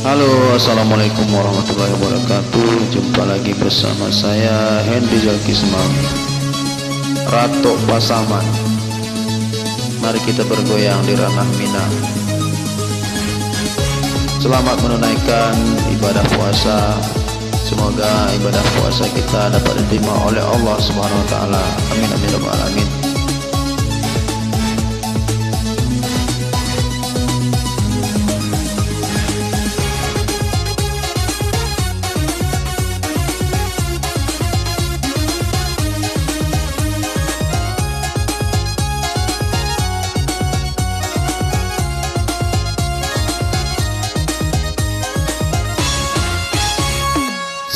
Halo, assalamualaikum warahmatullahi wabarakatuh. Jumpa lagi bersama saya Henry Zalkisman, Ratu Pasaman. Mari kita bergoyang di ranah Minang. Selamat menunaikan ibadah puasa. Semoga ibadah puasa kita dapat diterima oleh Allah Subhanahu wa taala. Amin amin ya rabbal alamin.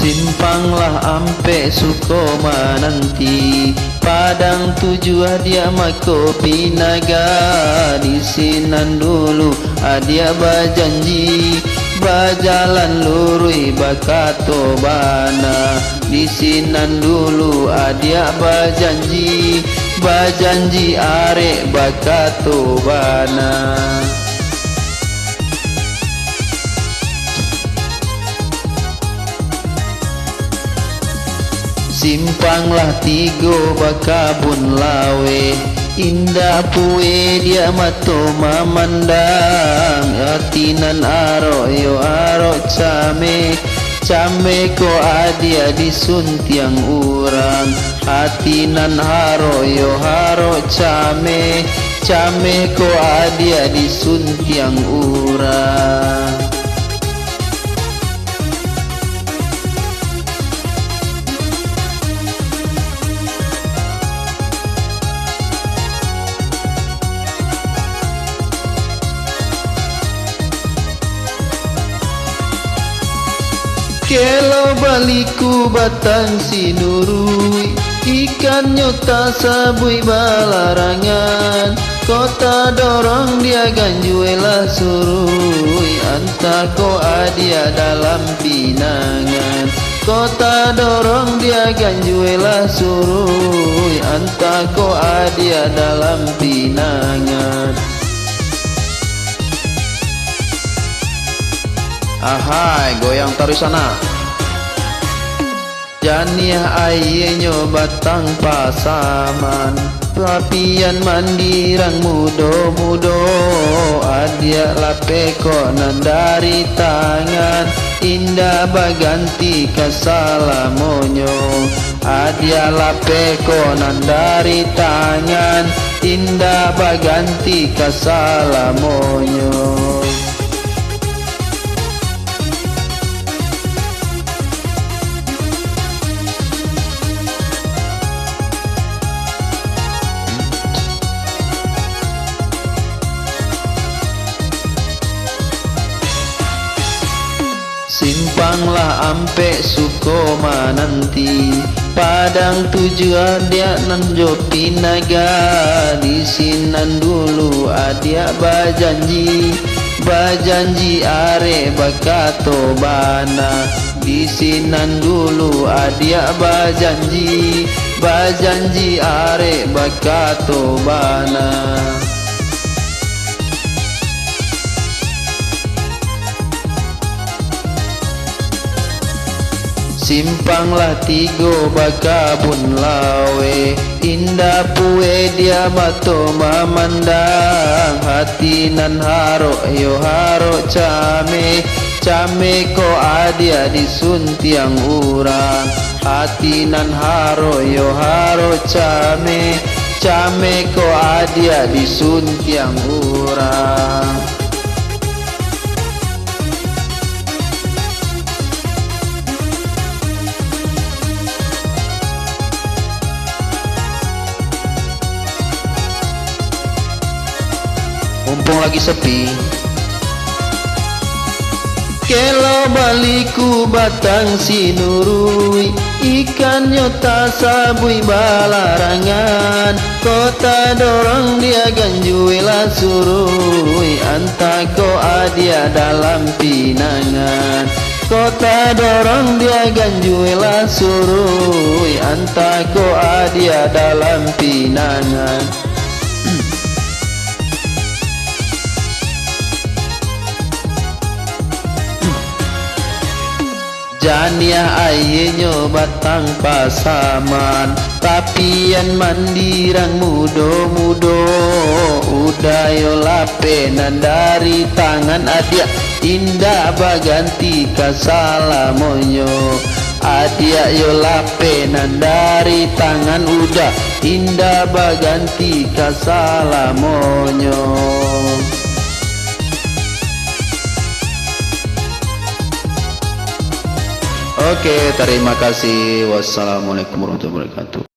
Simpanglah ampe Sukoma nanti, Padang tujuan dia mako pinaga. Di sinan dulu adia bajanji, bajalan lurui bakato bana. Di sinan dulu adia bajanji, bajanji arek bakato bana. Simpanglah tigo bakabun lawe, indah pue dia mato mamandang. Atinan aro yo aro came, came ko adia disuntiang urang. Atinan haro yo haro came, came ko adia disuntiang urang. Kelo baliku batang sinurui, ikan nyota sabui balarangan. Kota dorong dia ganjuela surui, antako adia dalam pinangan. Kota dorong dia ganjuela surui, antako adia dalam pinangan. Ahai, goyang taruh sana. Janiah ayenyo batang pasaman, Papian mandirang mudo-mudo. Adia lapeko nandari tangan, indah baganti kasalamonyo. Adia lapeko nandari tangan, indah baganti kasalamonyo. Simpanglah ampe Sukoma nanti, Padang tujuan dia nanjo pinaga. Di sinan dulu adia bajanji, bajanji are bakato bana. Di sinan dulu adia bajanji, bajanji are bakato bana. Simpanglah tigo bakabun lawe, indah pue dia mato mamandang. Hatinan haro yo haro came, came ko adia disuntiang urang. Hatinan haro yo haro came, came ko adia disuntiang urang. Mumpung lagi sepi, kelo baliku batang sinurui, ikan nyota sabui balarangan. Kota dorong dia ganjuela surui, antako adia dalam pinangan. Kota dorong dia ganjuela surui, antako adia dalam pinangan. Janiah ayenyo batang pasaman, tapian mandirang mudo-mudo. Udayo lapenan dari tangan adia, indah baganti kasalamonyo. Adia yo lapenan dari tangan udah, indah baganti kasalamonyo. Oke, terima kasih. Wassalamualaikum warahmatullahi wabarakatuh.